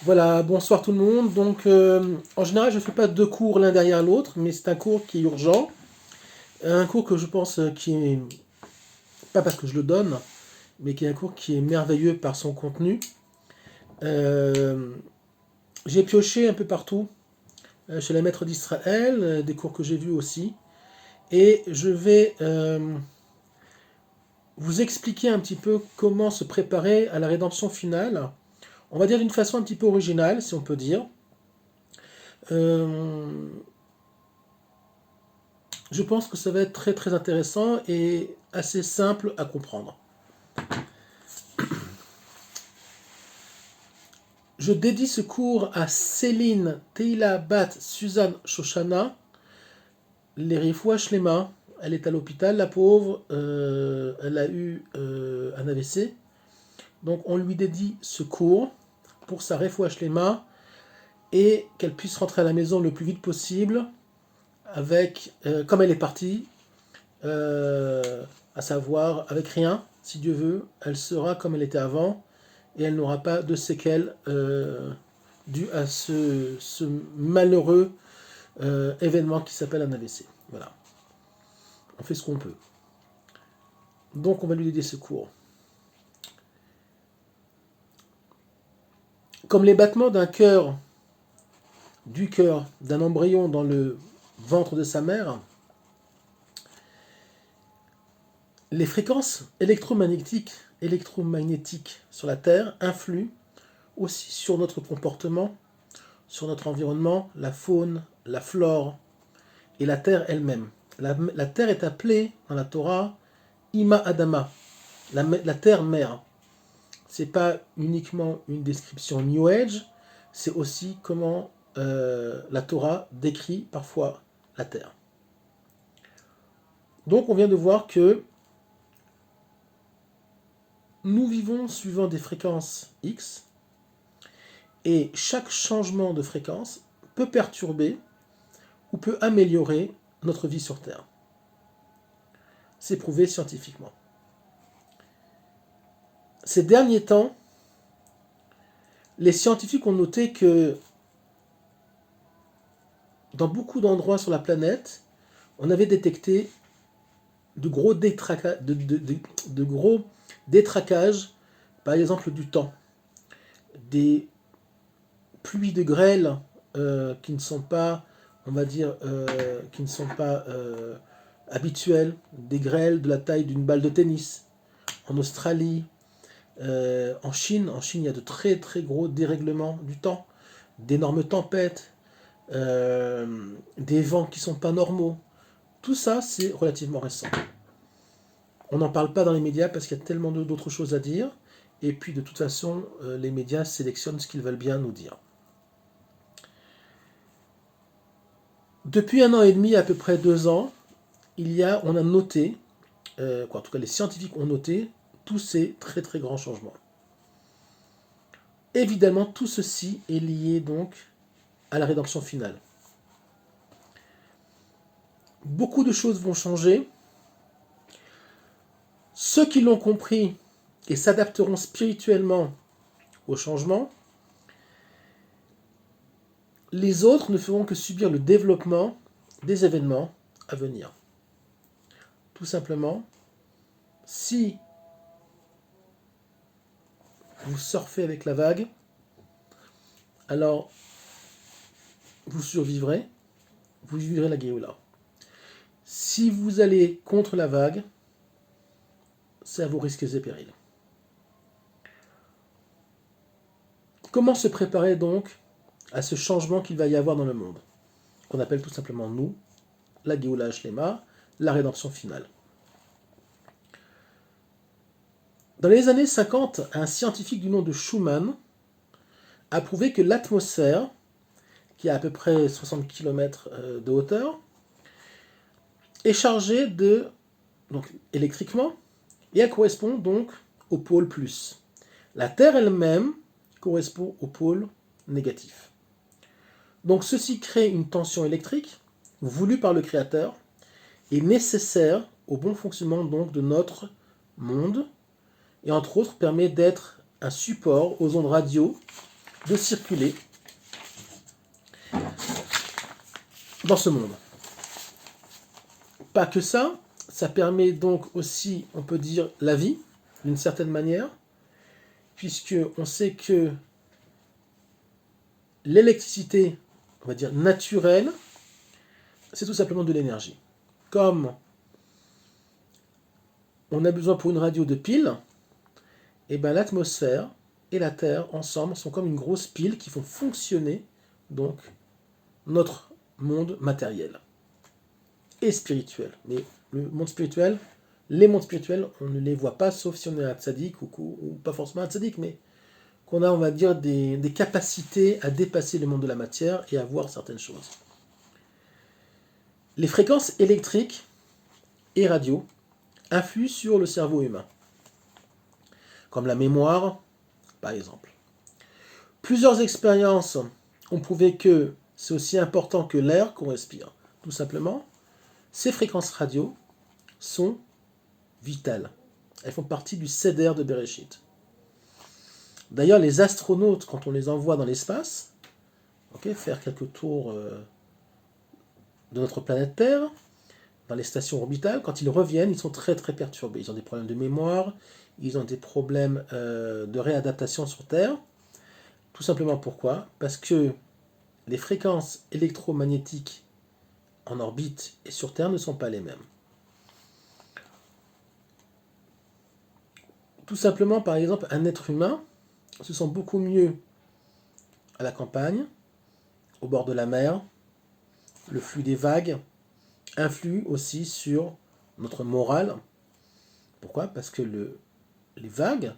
Voilà, bonsoir tout le monde. Donc, en général, je ne fais pas deux cours l'un derrière l'autre, mais c'est un cours qui est urgent. Un cours que je pense qui est, pas parce que je le donne, mais qui est un cours qui est merveilleux par son contenu. Euh, j'ai pioché un peu partout, chez les maîtres d'Israël, des cours que j'ai vus aussi. Et je vais vous expliquer un petit peu comment se préparer à la rédemption finale. On va dire d'une façon un petit peu originale, si on peut dire. Euh, Je pense que ça va être très très intéressant et assez simple à comprendre. Je dédie ce cours à Céline Teila Bat Suzanne Shoshana, les Rifoua Shlema. Elle est à l'hôpital, la pauvre. Elle a eu un AVC. Donc on lui dédie ce cours pour sa Rifoua Shlema et qu'elle puisse rentrer à la maison le plus vite possible avec, comme elle est partie, à savoir avec rien, si Dieu veut, elle sera comme elle était avant et elle n'aura pas de séquelles dues à ce malheureux événement qui s'appelle un AVC. Voilà, on fait ce qu'on peut. Donc on va lui dédier ce cours. Comme les battements d'un cœur, du cœur d'un embryon dans le ventre de sa mère, les fréquences électromagnétiques sur la Terre influent aussi sur notre comportement, sur notre environnement, la faune, la flore et la terre elle-même. La terre est appelée dans la Torah Ima Adama, la terre mère. C'est pas uniquement une description New Age, c'est aussi comment la Torah décrit parfois la terre. Donc on vient de voir que nous vivons suivant des fréquences X et chaque changement de fréquence peut perturber ou peut améliorer notre vie sur Terre. C'est prouvé scientifiquement. Ces derniers temps, les scientifiques ont noté que dans beaucoup d'endroits sur la planète, on avait détecté de gros, de gros détraquages, par exemple du temps, des pluies de grêle qui ne sont pas, on va dire, qui ne sont pas habituelles, des grêles de la taille d'une balle de tennis. En Australie, en Chine, il y a de très très gros dérèglements du temps, d'énormes tempêtes, des vents qui ne sont pas normaux. Tout ça, c'est relativement récent. On n'en parle pas dans les médias parce qu'il y a tellement d'autres choses à dire. Et puis de toute façon, les médias sélectionnent ce qu'ils veulent bien nous dire. Depuis 1 an et demi, à peu près 2 ans, on a noté, en tout cas les scientifiques ont noté, tous ces très très grands changements. Évidemment, tout ceci est lié donc à la rédemption finale. Beaucoup de choses vont changer. Ceux qui l'ont compris et s'adapteront spirituellement au changement, les autres ne feront que subir le développement des événements à venir. Tout simplement, si vous surfez avec la vague, alors vous survivrez, vous vivrez la Géoula. Si vous allez contre la vague, c'est à vos risques et périls. Comment se préparer donc à ce changement qu'il va y avoir dans le monde, qu'on appelle tout simplement nous, la Géoula Shlema, la rédemption finale. Dans les années 50, un scientifique du nom de Schumann a prouvé que l'atmosphère, qui a à peu près 60 km de hauteur, est chargée donc électriquement, et elle correspond donc au pôle plus. La Terre elle-même correspond au pôle négatif. Donc ceci crée une tension électrique, voulue par le Créateur, et nécessaire au bon fonctionnement donc de notre monde, et entre autres permet d'être un support aux ondes radio de circuler dans ce monde. Pas que ça, ça permet donc aussi, on peut dire, la vie, d'une certaine manière, puisque on sait que l'électricité, on va dire naturelle, c'est tout simplement de l'énergie. Comme on a besoin pour une radio de piles, et bien l'atmosphère et la Terre ensemble sont comme une grosse pile qui font fonctionner donc notre monde matériel et spirituel. Mais le monde spirituel, les mondes spirituels, on ne les voit pas sauf si on est un tzaddik ou pas forcément un tzaddik, mais qu'on a, on va dire, des capacités à dépasser le monde de la matière et à voir certaines choses. Les fréquences électriques et radio influent sur le cerveau humain, comme la mémoire, par exemple. Plusieurs expériences ont prouvé que c'est aussi important que l'air qu'on respire. Tout simplement, ces fréquences radio sont vitales. Elles font partie du Seder de Bereshit. D'ailleurs, les astronautes, quand on les envoie dans l'espace, faire quelques tours de notre planète Terre, dans les stations orbitales, quand ils reviennent, ils sont très très perturbés. Ils ont des problèmes de mémoire, ils ont des problèmes de réadaptation sur Terre. Tout simplement pourquoi ? Parce que les fréquences électromagnétiques en orbite et sur Terre ne sont pas les mêmes. Tout simplement, par exemple, un être humain se sent beaucoup mieux à la campagne, au bord de la mer. Le flux des vagues influe aussi sur notre morale. Pourquoi ? Parce que les vagues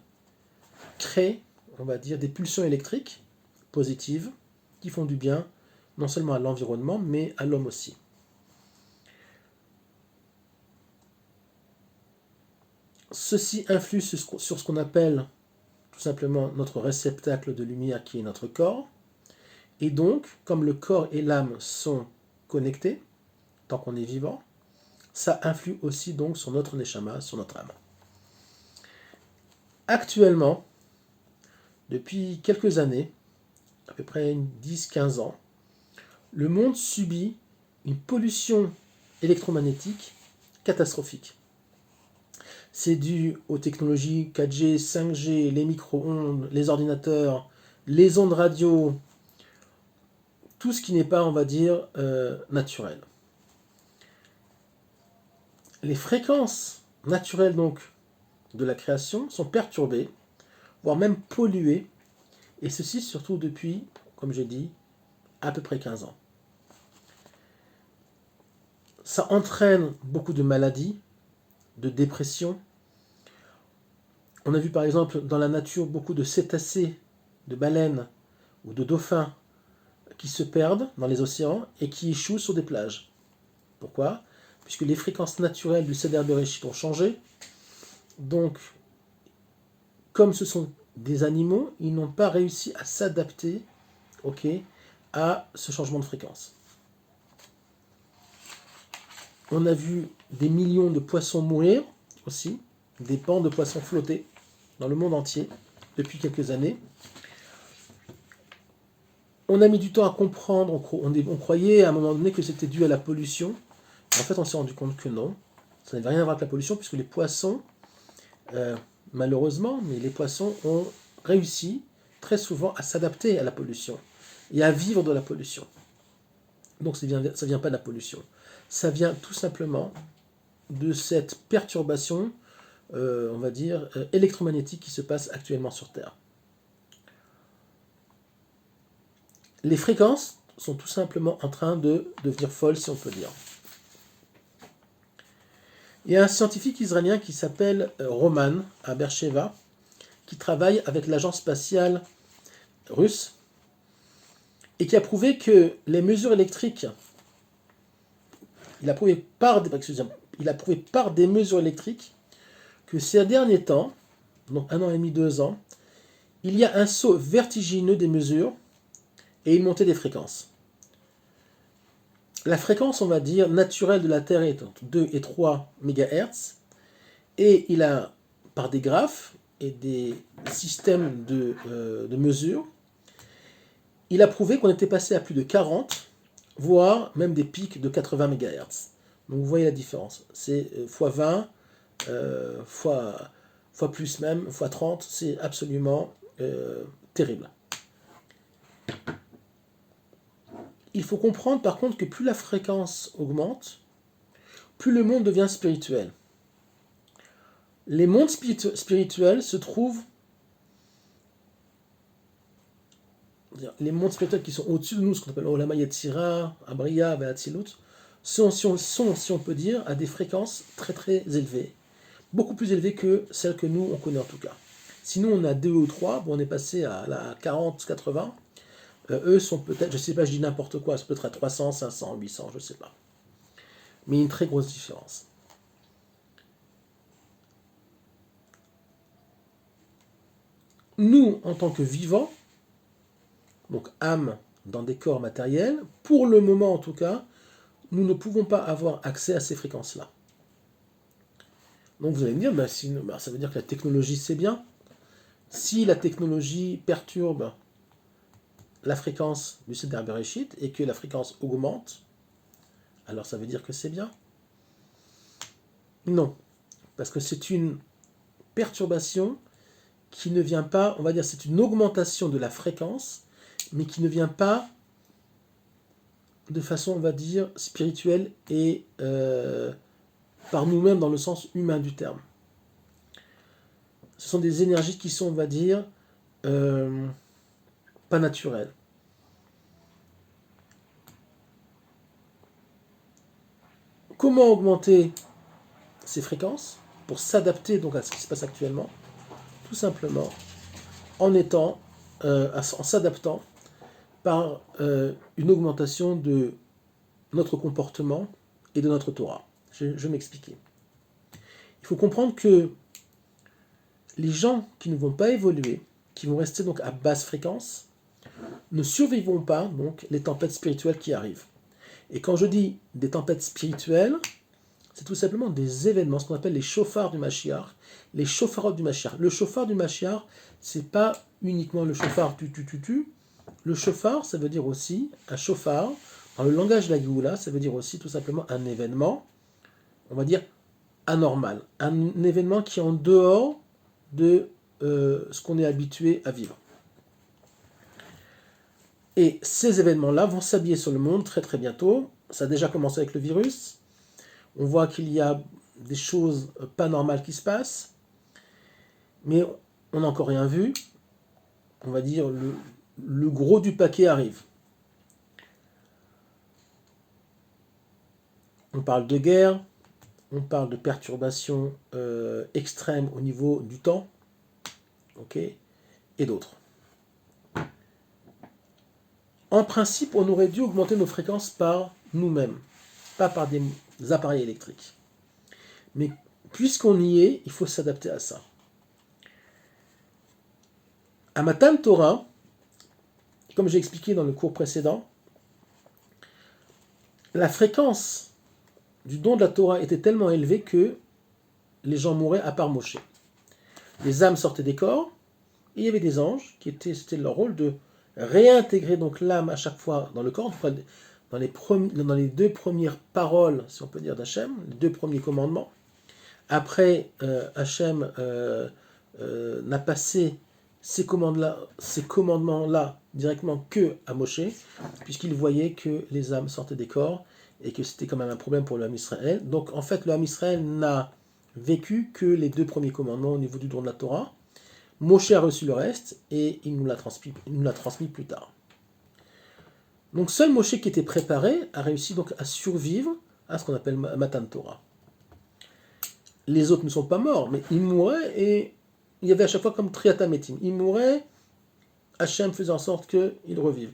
créent, on va dire, des pulsions électriques positives qui font du bien non seulement à l'environnement, mais à l'homme aussi. Ceci influe sur ce qu'on appelle tout simplement notre réceptacle de lumière qui est notre corps. Et donc, comme le corps et l'âme sont connectés, tant qu'on est vivant, ça influe aussi donc sur notre neshama, sur notre âme. Actuellement, depuis quelques années, à peu près 10-15 ans, le monde subit une pollution électromagnétique catastrophique. C'est dû aux technologies 4G, 5G, les micro-ondes, les ordinateurs, les ondes radio, tout ce qui n'est pas, on va dire, naturel. Les fréquences naturelles donc de la création sont perturbées, voire même polluées, et ceci surtout depuis, comme j'ai dit, à peu près 15 ans. Ça entraîne beaucoup de maladies, de dépression. On a vu par exemple dans la nature beaucoup de cétacés, de baleines ou de dauphins qui se perdent dans les océans et qui échouent sur des plages. Pourquoi ? Puisque les fréquences naturelles du Seder Bereshit ont changé. Donc, comme ce sont des animaux, ils n'ont pas réussi à s'adapter à ce changement de fréquence. On a vu des millions de poissons mourir aussi, des pans de poissons flotter dans le monde entier depuis quelques années. On a mis du temps à comprendre, on croyait à un moment donné que c'était dû à la pollution. En fait, on s'est rendu compte que non, ça n'avait rien à voir avec la pollution, puisque les poissons, malheureusement, mais les poissons ont réussi très souvent à s'adapter à la pollution et à vivre de la pollution. Donc ça vient pas de la pollution. Ça vient tout simplement de cette perturbation, on va dire, électromagnétique qui se passe actuellement sur Terre. Les fréquences sont tout simplement en train de devenir folles, si on peut dire. Il y a un scientifique israélien qui s'appelle Roman, à Beersheva, qui travaille avec l'agence spatiale russe, et qui a prouvé que les mesures électriques, il a prouvé par des mesures électriques que ces derniers temps, donc 1 an et demi, 2 ans, il y a un saut vertigineux des mesures et une montée des fréquences. La fréquence, on va dire, naturelle de la Terre est entre 2 et 3 MHz, et il a, par des graphes et des systèmes de mesure, il a prouvé qu'on était passé à plus de 40, voire même des pics de 80 MHz. Donc vous voyez la différence. C'est x20, fois plus même, fois 30, c'est absolument terrible. Il faut comprendre par contre que plus la fréquence augmente, plus le monde devient spirituel. Les mondes spirituels se trouvent, les mondes spirituels qui sont au-dessus de nous, ce qu'on appelle Olama Yetzira, Abriya, Ve'atzilut, sont, si on peut dire, à des fréquences très très élevées. Beaucoup plus élevées que celles que nous, on connaît en tout cas. Sinon, on a 2 ou 3, bon, on est passé à 40, 80. Eux sont peut-être, je sais pas, je dis n'importe quoi, c'est peut-être à 300, 500, 800, je sais pas. Mais il y a une très grosse différence. Nous, en tant que vivants, donc âme dans des corps matériels, pour le moment en tout cas, nous ne pouvons pas avoir accès à ces fréquences-là. Donc vous allez me dire, ça veut dire que la technologie c'est bien. Si la technologie perturbe la fréquence du Seder Bereshit et que la fréquence augmente, alors ça veut dire que c'est bien? Non, parce que c'est une perturbation qui ne vient pas, on va dire, c'est une augmentation de la fréquence, mais qui ne vient pas de façon, on va dire, spirituelle et par nous-mêmes dans le sens humain du terme. Ce sont des énergies qui sont, on va dire, pas naturelles. Comment augmenter ces fréquences pour s'adapter donc à ce qui se passe actuellement? Tout simplement en s'adaptant par une augmentation de notre comportement et de notre Torah. Je vais m'expliquer. Il faut comprendre que les gens qui ne vont pas évoluer, qui vont rester donc à basse fréquence, ne survivront pas donc les tempêtes spirituelles qui arrivent. Et quand je dis des tempêtes spirituelles, c'est tout simplement des événements, ce qu'on appelle les chauffards du Mashiach, les chauffards du Mashiach. Le chauffard du Mashiach, c'est pas uniquement le chauffard tu. Le chauffard, ça veut dire aussi un chauffard. Dans le langage de la Géoula, ça veut dire aussi tout simplement un événement, on va dire anormal, un événement qui est en dehors de ce qu'on est habitué à vivre. Et ces événements-là vont s'habiller sur le monde très très bientôt. Ça a déjà commencé avec le virus. On voit qu'il y a des choses pas normales qui se passent, mais on n'a encore rien vu. On va dire le gros du paquet arrive. On parle de guerre, on parle de perturbations extrêmes au niveau du temps, ok, et d'autres. En principe, on aurait dû augmenter nos fréquences par nous-mêmes, pas par des appareils électriques. Mais puisqu'on y est, il faut s'adapter à ça. À Matan Torah, comme j'ai expliqué dans le cours précédent, la fréquence du don de la Torah était tellement élevée que les gens mouraient à part Moshe. Les âmes sortaient des corps, et il y avait des anges c'était leur rôle de réintégrer donc l'âme à chaque fois dans le corps, dans les 2 premières paroles, si on peut dire, d'Hachem, les 2 premiers commandements. Après, Hachem n'a passé ces commandements-là directement que à Moshe, puisqu'il voyait que les âmes sortaient des corps et que c'était quand même un problème pour le Ham Israël. Donc en fait, le Ham Israël n'a vécu que les 2 premiers commandements au niveau du don de la Torah. Moshe a reçu le reste et il nous l'a transmis plus tard. Donc seul Moshe qui était préparé a réussi donc à survivre à ce qu'on appelle Matan Torah. Les autres ne sont pas morts, mais ils mouraient et il y avait à chaque fois comme triatamétim. Ils mouraient, Hachem faisait en sorte qu'ils revivent.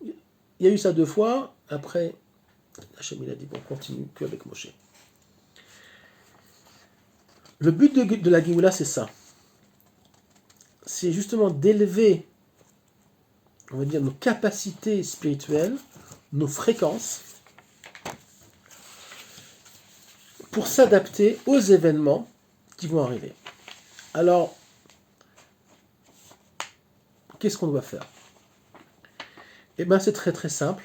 Il y a eu ça 2 fois, après Hachem il a dit bon, continue qu'avec Moshe. Le but de la Géoula, c'est ça. C'est justement d'élever, on va dire, nos capacités spirituelles, nos fréquences, pour s'adapter aux événements qui vont arriver. Alors, qu'est-ce qu'on doit faire? Eh bien, c'est très très simple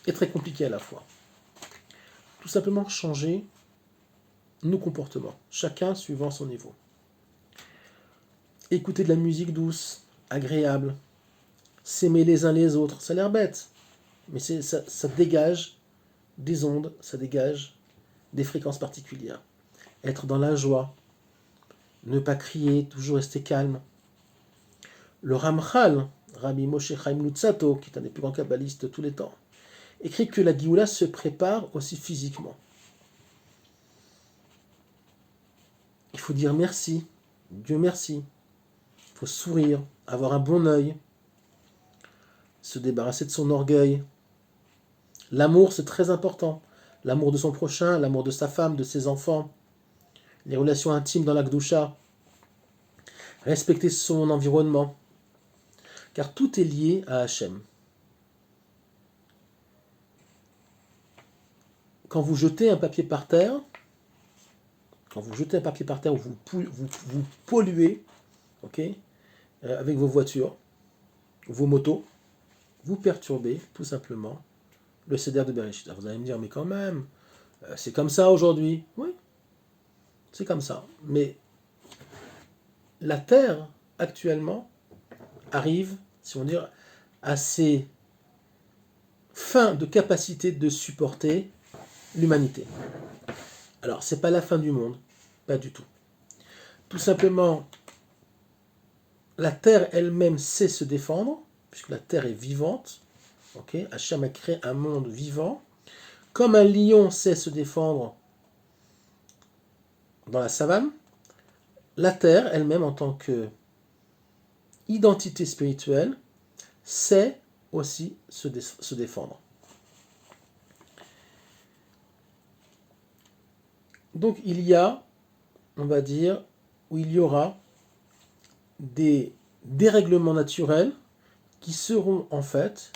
et très compliqué à la fois. Tout simplement changer nos comportements, chacun suivant son niveau. Écouter de la musique douce, agréable, s'aimer les uns les autres, ça a l'air bête, mais ça dégage des ondes, ça dégage des fréquences particulières. Être dans la joie, ne pas crier, toujours rester calme. Le Ramchal, Rabbi Moshe Chaim Luzzatto, qui est un des plus grands kabbalistes de tous les temps, écrit que la Géoula se prépare aussi physiquement. Il faut dire merci, Dieu merci. Il faut sourire, avoir un bon œil, se débarrasser de son orgueil. L'amour, c'est très important. L'amour de son prochain, l'amour de sa femme, de ses enfants, les relations intimes dans la Gdusha, respecter son environnement, car tout est lié à Hachem. Quand vous jetez un papier par terre, ou vous polluez, ok, avec vos voitures, vos motos, vous perturbez tout simplement le Seder de Bereshit. Vous allez me dire, mais quand même, c'est comme ça aujourd'hui. Oui, c'est comme ça. Mais la Terre, actuellement, arrive, si on dit, à ses fins de capacité de supporter l'humanité. Alors, c'est pas la fin du monde, pas du tout. Tout simplement, la Terre elle-même sait se défendre, puisque la Terre est vivante. Okay, Hachem a créé un monde vivant. Comme un lion sait se défendre dans la savane, la Terre elle-même, en tant qu'identité spirituelle, sait aussi se défendre. Donc il y a, on va dire, où il y aura des dérèglements naturels qui seront en fait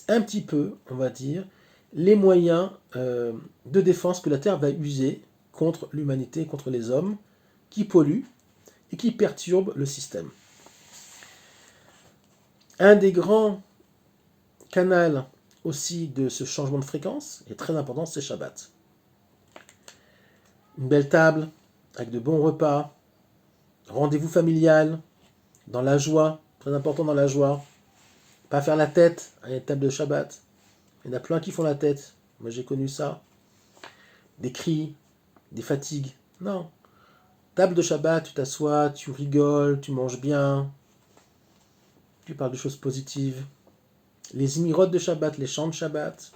un petit peu, on va dire, les moyens de défense que la Terre va user contre l'humanité, contre les hommes, qui polluent et qui perturbent le système. Un des grands canaux aussi de ce changement de fréquence, est très important, c'est Shabbat. Une belle table, avec de bons repas, rendez-vous familial, dans la joie, très important dans la joie. Pas faire la tête à une table de Shabbat. Il y en a plein qui font la tête. Moi j'ai connu ça. Des cris, des fatigues. Non. Table de Shabbat, tu t'assois, tu rigoles, tu manges bien. Tu parles de choses positives. Les imirotes de Shabbat, les chants de Shabbat.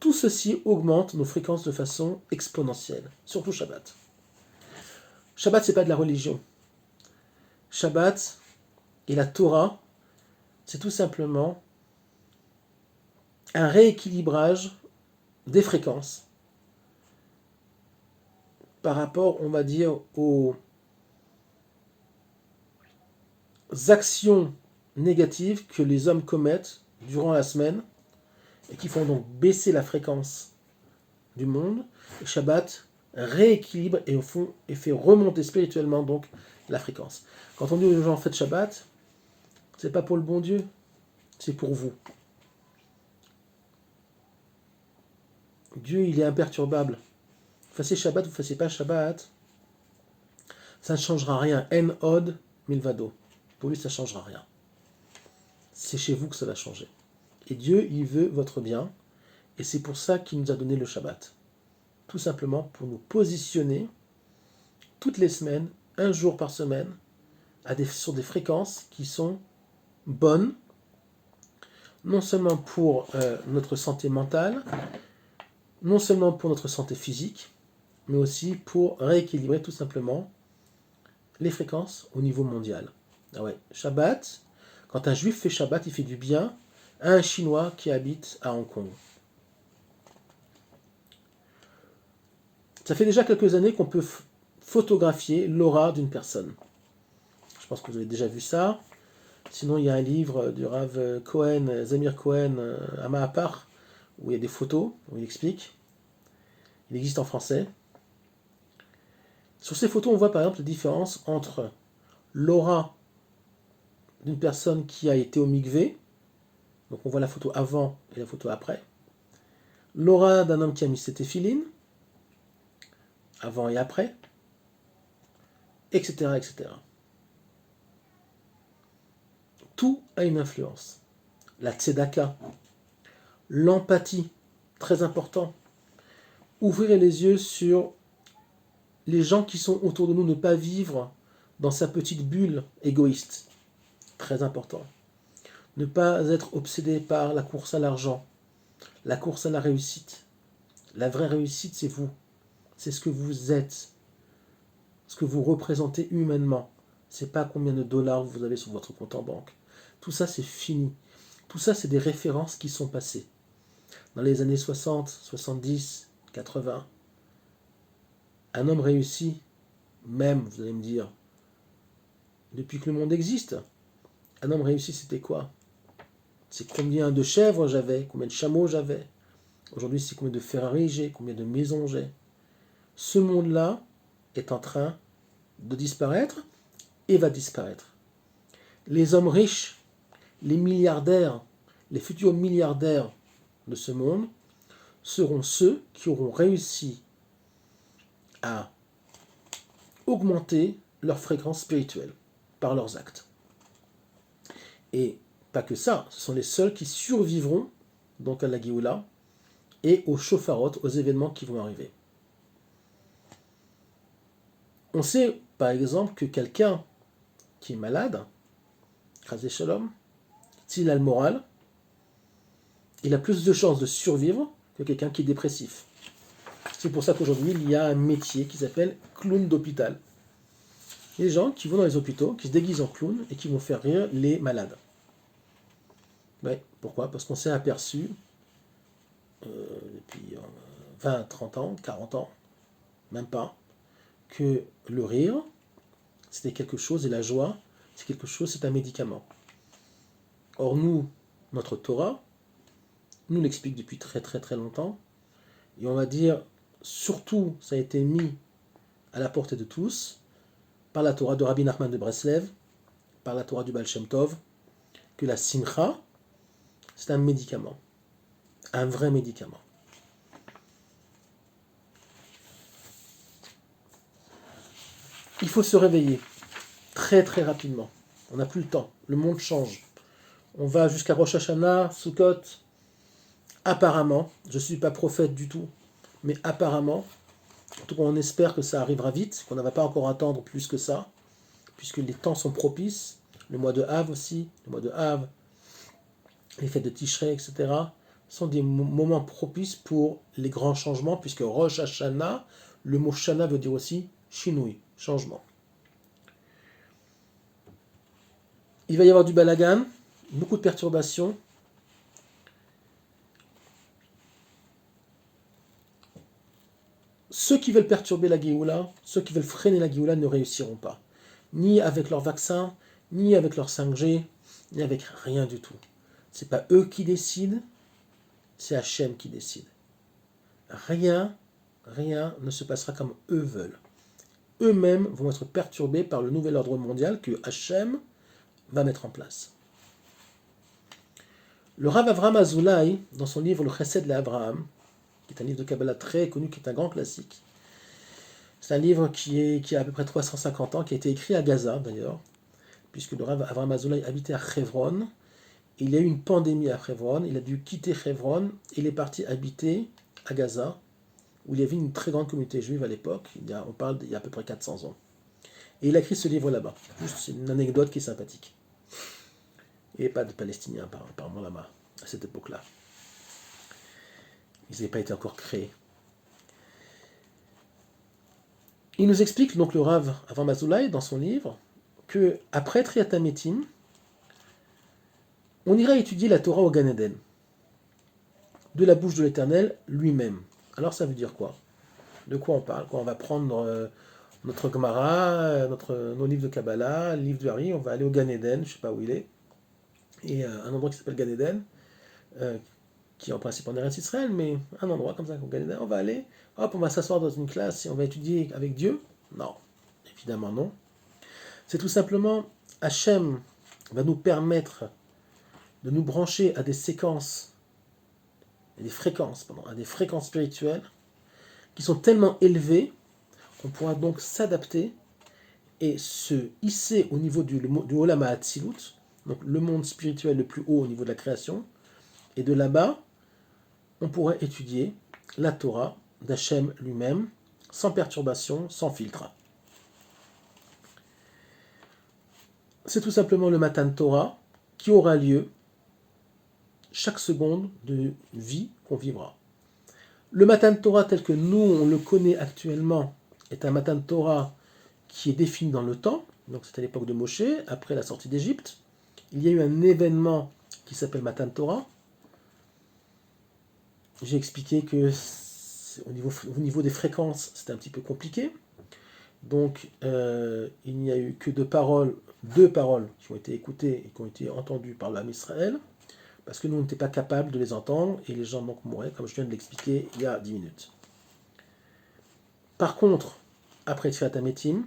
Tout ceci augmente nos fréquences de façon exponentielle. Surtout Shabbat. Shabbat, c'est pas de la religion. Shabbat et la Torah, c'est tout simplement un rééquilibrage des fréquences par rapport, on va dire, aux actions négatives que les hommes commettent durant la semaine et qui font donc baisser la fréquence du monde. Et Shabbat rééquilibre et au fond et fait remonter spirituellement donc la fréquence. Quand on dit aux gens faites Shabbat, c'est pas pour le bon Dieu, c'est pour vous. Dieu, il est imperturbable. Vous fassiez Shabbat, vous ne fassiez pas Shabbat, ça ne changera rien. En od milvado. Pour lui, ça ne changera rien. C'est chez vous que ça va changer. Et Dieu, il veut votre bien. Et c'est pour ça qu'il nous a donné le Shabbat. Tout simplement pour nous positionner toutes les semaines, un jour par semaine, sur des fréquences qui sont bonnes, non seulement pour notre santé mentale, non seulement pour notre santé physique, mais aussi pour rééquilibrer tout simplement les fréquences au niveau mondial. Ah ouais, Shabbat, quand un juif fait Shabbat, il fait du bien à un Chinois qui habite à Hong Kong. Ça fait déjà quelques années qu'on peut photographier l'aura d'une personne. Je pense que vous avez déjà vu ça. Sinon, il y a un livre du Rav Cohen, Zamir Cohen, à Mahapar, où il y a des photos, où il explique. Il existe en français. Sur ces photos, on voit par exemple la différence entre l'aura d'une personne qui a été au mikvé Donc on voit la photo avant et la photo après. L'aura d'un homme qui a mis ses téphilines, avant et après, etc., etc. Tout a une influence. La tzedaka, l'empathie, très important. Ouvrir les yeux sur les gens qui sont autour de nous, ne pas vivre dans sa petite bulle égoïste, très important. Ne pas être obsédé par la course à l'argent, la course à la réussite. La vraie réussite, c'est vous. C'est ce que vous êtes, ce que vous représentez humainement. C'est pas combien de dollars vous avez sur votre compte en banque. Tout ça, c'est fini. Tout ça, c'est des références qui sont passées. Dans les années 60, 70, 80, un homme réussi, même, vous allez me dire, depuis que le monde existe, un homme réussi, c'était quoi? C'est combien de chèvres j'avais, combien de chameaux j'avais. Aujourd'hui, c'est combien de Ferrari j'ai, combien de maisons j'ai. Ce monde-là est en train de disparaître et va disparaître. Les hommes riches, les milliardaires, les futurs milliardaires de ce monde seront ceux qui auront réussi à augmenter leur fréquence spirituelle par leurs actes. Et pas que ça, ce sont les seuls qui survivront donc à la Géoula et aux shofarot, aux événements qui vont arriver. On sait par exemple que quelqu'un qui est malade, Chazé Shalom, s'il a le moral, il a plus de chances de survivre que quelqu'un qui est dépressif. C'est pour ça qu'aujourd'hui, il y a un métier qui s'appelle clown d'hôpital. Les gens qui vont dans les hôpitaux, qui se déguisent en clown et qui vont faire rire les malades. Ouais, pourquoi? Parce qu'on s'est aperçu, depuis 20, 30 ans, 40 ans, même pas, que le rire, c'était quelque chose, et la joie, c'est quelque chose, c'est un médicament. Or nous, notre Torah, nous l'explique depuis très très très longtemps, et on va dire, surtout, ça a été mis à la portée de tous, par la Torah de Rabbi Nachman de Breslev, par la Torah du Baal Shem Tov, que la simcha, c'est un médicament, un vrai médicament. Il faut se réveiller très très rapidement. On n'a plus le temps. Le monde change. On va jusqu'à Rosh Hashanah, Sukkot. Apparemment, je ne suis pas prophète du tout, mais apparemment, en tout cas on espère que ça arrivera vite, qu'on ne va pas encore attendre plus que ça, puisque les temps sont propices. Le mois de Av aussi, le mois de Av, les fêtes de Tishrei, etc., sont des moments propices pour les grands changements, puisque Rosh Hashanah, le mot Shana veut dire aussi Shinui, changement. Il va y avoir du balagan, beaucoup de perturbations. Ceux qui veulent perturber la Géoula, ceux qui veulent freiner la Géoula ne réussiront pas. Ni avec leur vaccin, ni avec leur 5G, ni avec rien du tout. C'est pas eux qui décident, c'est Hachem qui décide. Rien ne se passera comme eux veulent. Eux-mêmes vont être perturbés par le nouvel ordre mondial que Hachem va mettre en place. Le Rav Avraham Azoulay, dans son livre Le Chesed l'Abraham, qui est un livre de Kabbalah très connu, qui est un grand classique, c'est un livre qui a à peu près 350 ans, qui a été écrit à Gaza d'ailleurs, puisque le Rav Avraham Azoulay habitait à Hebron. Il y a eu une pandémie à Hebron, il a dû quitter Hebron, et il est parti habiter à Gaza, où il y avait une très grande communauté juive à l'époque, on parle d'il y a à peu près 400 ans. Et il a écrit ce livre là-bas. Juste, c'est une anecdote qui est sympathique. Il n'y avait pas de Palestiniens apparemment là-bas, à cette époque-là. Ils n'avaient pas été encore créés. Il nous explique donc le Rav Avraham Azoulay dans son livre que après Triyat HaMetim, on ira étudier la Torah au Gan Eden, de la bouche de l'Éternel lui-même. Alors ça veut dire quoi? De quoi on parle? On va prendre notre Gemara, nos livres de Kabbalah, le livre du Hari, on va aller au Gan Eden, je ne sais pas où il est, et un endroit qui s'appelle Gan Eden, qui est en principe en Eretz Israël, mais un endroit comme ça, au Gan Eden, on va aller, hop, on va s'asseoir dans une classe et on va étudier avec Dieu? Non, évidemment non. C'est tout simplement, Hachem va nous permettre de nous brancher à des séquences, à des fréquences spirituelles qui sont tellement élevées qu'on pourra donc s'adapter et se hisser au niveau du Olama Hatzilut, donc le monde spirituel le plus haut au niveau de la création, et de là-bas, on pourrait étudier la Torah d'Hachem lui-même, sans perturbation, sans filtre. C'est tout simplement le Matan Torah qui aura lieu chaque seconde de vie qu'on vivra. Le Matan Torah tel que nous, on le connaît actuellement, est un Matan Torah qui est défini dans le temps, donc c'est à l'époque de Moshe, après la sortie d'Égypte. Il y a eu un événement qui s'appelle Matan Torah. J'ai expliqué que au niveau des fréquences, c'était un petit peu compliqué. Donc, il n'y a eu que deux paroles qui ont été écoutées et qui ont été entendues par l'âme Israël, parce que nous, on n'était pas capable de les entendre, et les gens donc mouraient, comme je viens de l'expliquer il y a 10 minutes. Par contre, après Tfilat HaMetim,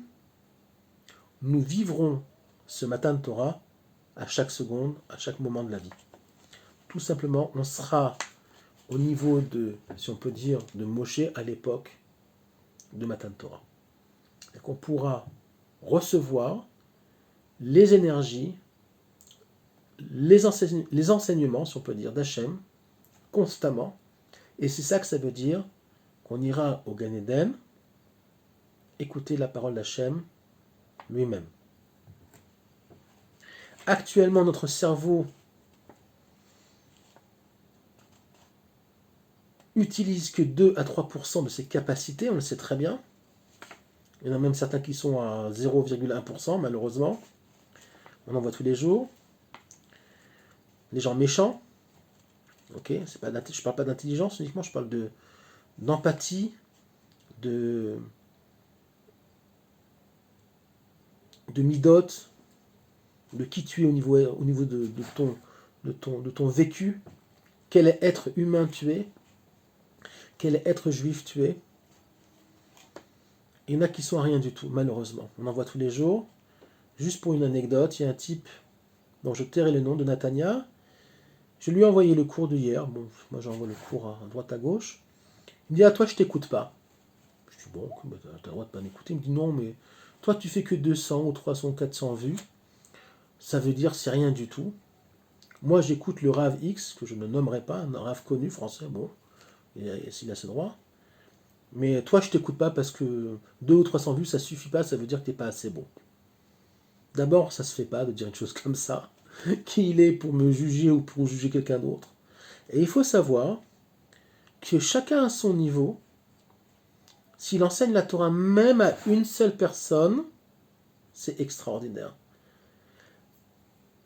nous vivrons ce Matan Torah à chaque seconde, à chaque moment de la vie. Tout simplement, on sera au niveau de, si on peut dire, de Moshe à l'époque de Matan Torah. Et qu'on pourra recevoir les énergies, les enseignements, si on peut dire, d'Hachem, constamment. Et c'est ça que ça veut dire qu'on ira au Gan Eden, écouter la parole d'Hachem lui-même. Actuellement, notre cerveau utilise que 2 à 3% de ses capacités, on le sait très bien. Il y en a même certains qui sont à 0,1%, malheureusement. On en voit tous les jours. Les gens méchants, ok, je ne parle pas d'intelligence uniquement, je parle d'empathie, de midot, de qui tu es au niveau de ton vécu, quel être humain tu es, quel être juif tu es. Il y en a qui sont à rien du tout, malheureusement. On en voit tous les jours. Juste pour une anecdote, il y a un type dont je tairai le nom, de Natania. Je lui ai envoyé le cours d'hier. Bon, moi j'envoie le cours à droite à gauche. Il me dit, ah toi je t'écoute pas. Je dis, bon, t'as le droit de pas m'écouter. Il me dit, non, mais toi tu fais que 200 ou 300 ou 400 vues. Ça veut dire c'est rien du tout. Moi j'écoute le Rav X, que je ne nommerai pas, un Rav connu français, bon, s'il a ses droits. Mais toi je t'écoute pas parce que 2 ou 300 vues ça suffit pas, ça veut dire que t'es pas assez bon. D'abord, ça se fait pas de dire une chose comme ça. Qui il est pour me juger ou pour juger quelqu'un d'autre. Et il faut savoir que chacun à son niveau, s'il enseigne la Torah même à une seule personne, c'est extraordinaire.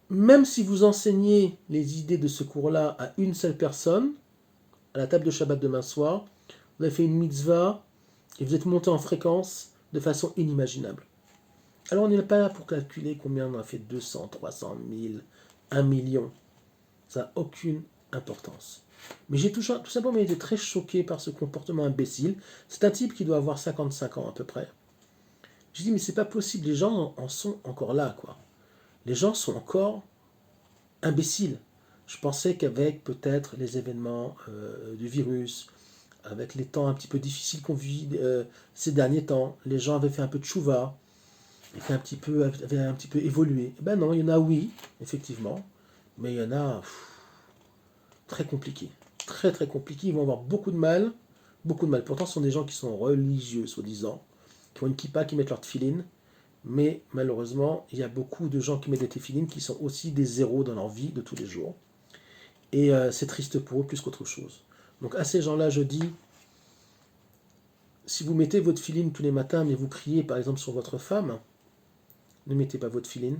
Même si vous enseignez les idées de ce cours-là à une seule personne, à la table de Shabbat demain soir, vous avez fait une mitzvah et vous êtes monté en fréquence de façon inimaginable. Alors on n'est pas là pour calculer combien on a fait 200, 300, 1000, 1 million. Ça n'a aucune importance. Mais j'ai tout simplement été très choqué par ce comportement imbécile. C'est un type qui doit avoir 55 ans à peu près. J'ai dit, mais c'est pas possible, les gens en sont encore là, quoi. Les gens sont encore imbéciles. Je pensais qu'avec peut-être les événements du virus, avec les temps un petit peu difficiles qu'on vit ces derniers temps, les gens avaient fait un peu de chouva, avaient un petit peu évolué. Ben non, il y en a, oui, effectivement, mais il y en a très compliqués. Très très compliqués, ils vont avoir beaucoup de mal. Beaucoup de mal. Pourtant, ce sont des gens qui sont religieux, soi-disant, qui ont une kippa, qui mettent leur tefilin. Mais malheureusement, il y a beaucoup de gens qui mettent des tefilin qui sont aussi des zéros dans leur vie de tous les jours. Et c'est triste pour eux plus qu'autre chose. Donc à ces gens-là, je dis, si vous mettez votre filine tous les matins, mais vous criez par exemple sur votre femme, ne mettez pas votre filine.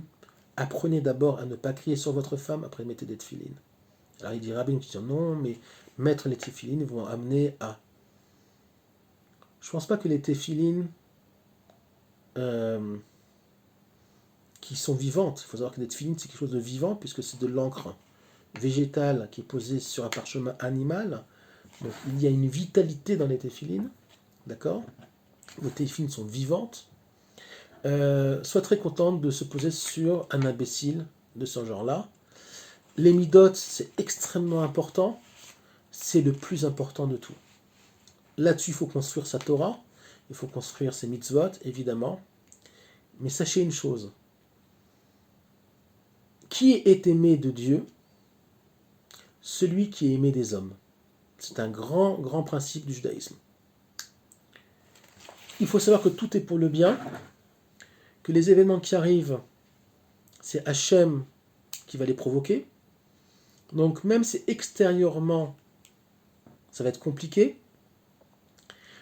Apprenez d'abord à ne pas crier sur votre femme, après mettez des tefilines. Alors il dit Rabbi qui dit non, mais mettre les tefilines vont amener à. Je ne pense pas que les tefilines qui sont vivantes, il faut savoir que les tefilines c'est quelque chose de vivant puisque c'est de l'encre végétale qui est posée sur un parchemin animal. Donc il y a une vitalité dans les tefilines, d'accord? Les tefilines sont vivantes. Sois très contente de se poser sur un imbécile de ce genre-là. Les midot, c'est extrêmement important. C'est le plus important de tout. Là-dessus, il faut construire sa Torah. Il faut construire ses mitzvot, évidemment. Mais sachez une chose. Qui est aimé de Dieu? Celui qui est aimé des hommes. C'est un grand, grand principe du judaïsme. Il faut savoir que tout est pour le bien, que les événements qui arrivent, c'est Hachem qui va les provoquer. Donc même si extérieurement, ça va être compliqué,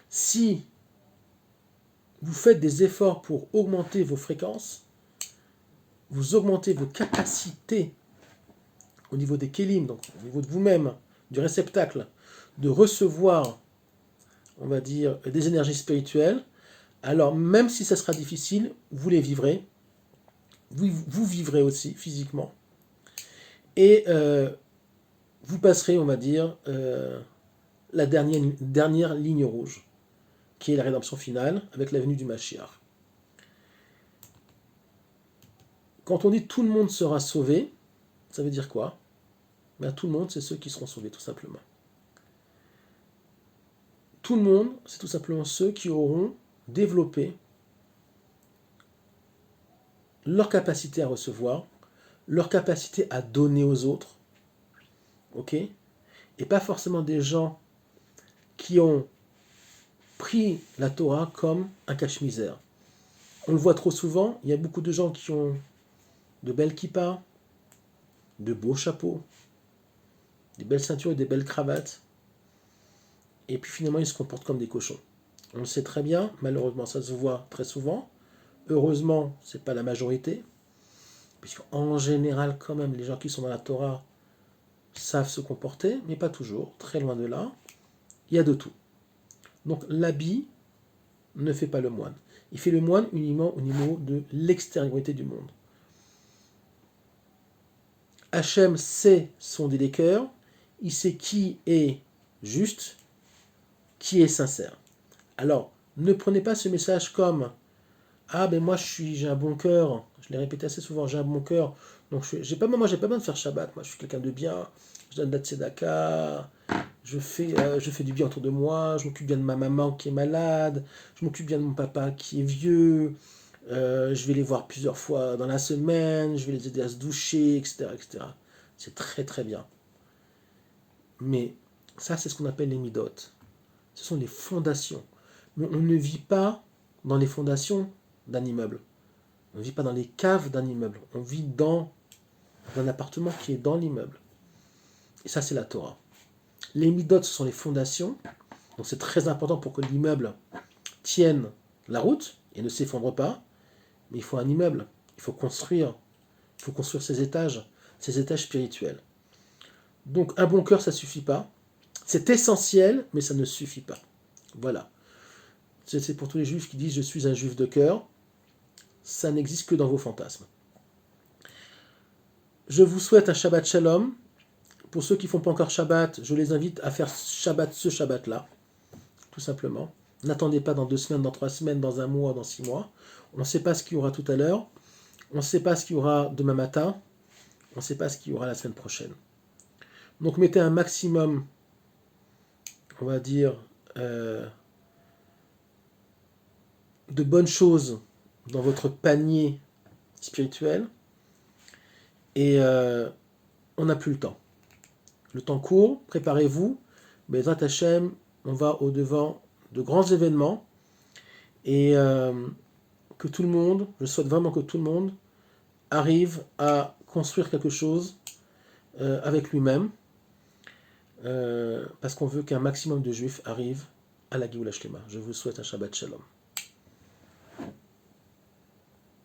si vous faites des efforts pour augmenter vos fréquences, vous augmentez vos capacités au niveau des kélim, donc au niveau de vous-même, du réceptacle, de recevoir, on va dire, des énergies spirituelles, alors même si ça sera difficile, vous les vivrez, vous vivrez aussi physiquement, et vous passerez, on va dire, la dernière ligne rouge, qui est la rédemption finale, avec la venue du Mashiach. Quand on dit tout le monde sera sauvé, ça veut dire quoi? Ben, tout le monde, c'est ceux qui seront sauvés, tout simplement. Tout le monde, c'est tout simplement ceux qui auront développé leur capacité à recevoir, leur capacité à donner aux autres, ok? Et pas forcément des gens qui ont pris la Torah comme un cache-misère. On le voit trop souvent, il y a beaucoup de gens qui ont de belles kippas, de beaux chapeaux, des belles ceintures et des belles cravates, et puis finalement ils se comportent comme des cochons. On le sait très bien, malheureusement ça se voit très souvent, heureusement c'est pas la majorité, puisqu'en général quand même les gens qui sont dans la Torah savent se comporter, mais pas toujours, très loin de là, il y a de tout. Donc l'habit ne fait pas le moine, il fait le moine uniquement au niveau de l'extériorité du monde. Hachem sait sonder les cœurs, il sait qui est juste, qui est sincère. Alors, ne prenez pas ce message comme « Ah, ben moi j'ai un bon cœur », je l'ai répété assez souvent, j'ai un bon cœur, donc j'ai pas besoin de faire Shabbat, moi je suis quelqu'un de bien, je donne de la tzedaka, je fais du bien autour de moi, je m'occupe bien de ma maman qui est malade, je m'occupe bien de mon papa qui est vieux, je vais les voir plusieurs fois dans la semaine, je vais les aider à se doucher, etc. etc. C'est très très bien. Mais ça, c'est ce qu'on appelle les midot. Ce sont les fondations. Mais on ne vit pas dans les fondations d'un immeuble. On ne vit pas dans les caves d'un immeuble. On vit dans un appartement qui est dans l'immeuble. Et ça, c'est la Torah. Les midot, ce sont les fondations. Donc c'est très important pour que l'immeuble tienne la route et ne s'effondre pas. Mais il faut un immeuble. Il faut construire ses étages spirituels. Donc un bon cœur, ça ne suffit pas. C'est essentiel, mais ça ne suffit pas. Voilà. C'est pour tous les juifs qui disent « je suis un juif de cœur ». Ça n'existe que dans vos fantasmes. Je vous souhaite un Shabbat Shalom. Pour ceux qui ne font pas encore Shabbat, je les invite à faire Shabbat ce Shabbat-là, tout simplement. N'attendez pas dans 2 semaines, dans 3 semaines, dans 1 mois, dans 6 mois. On ne sait pas ce qu'il y aura tout à l'heure. On ne sait pas ce qu'il y aura demain matin. On ne sait pas ce qu'il y aura la semaine prochaine. Donc mettez un maximum, on va dire, de bonnes choses dans votre panier spirituel. Et on n'a plus le temps. Le temps court, préparez-vous. Bezrat Hashem, on va au-devant de grands événements. Et que tout le monde, je souhaite vraiment que tout le monde arrive à construire quelque chose avec lui-même. Parce qu'on veut qu'un maximum de juifs arrivent à la Géoula Shlema. Je vous souhaite un Shabbat Shalom.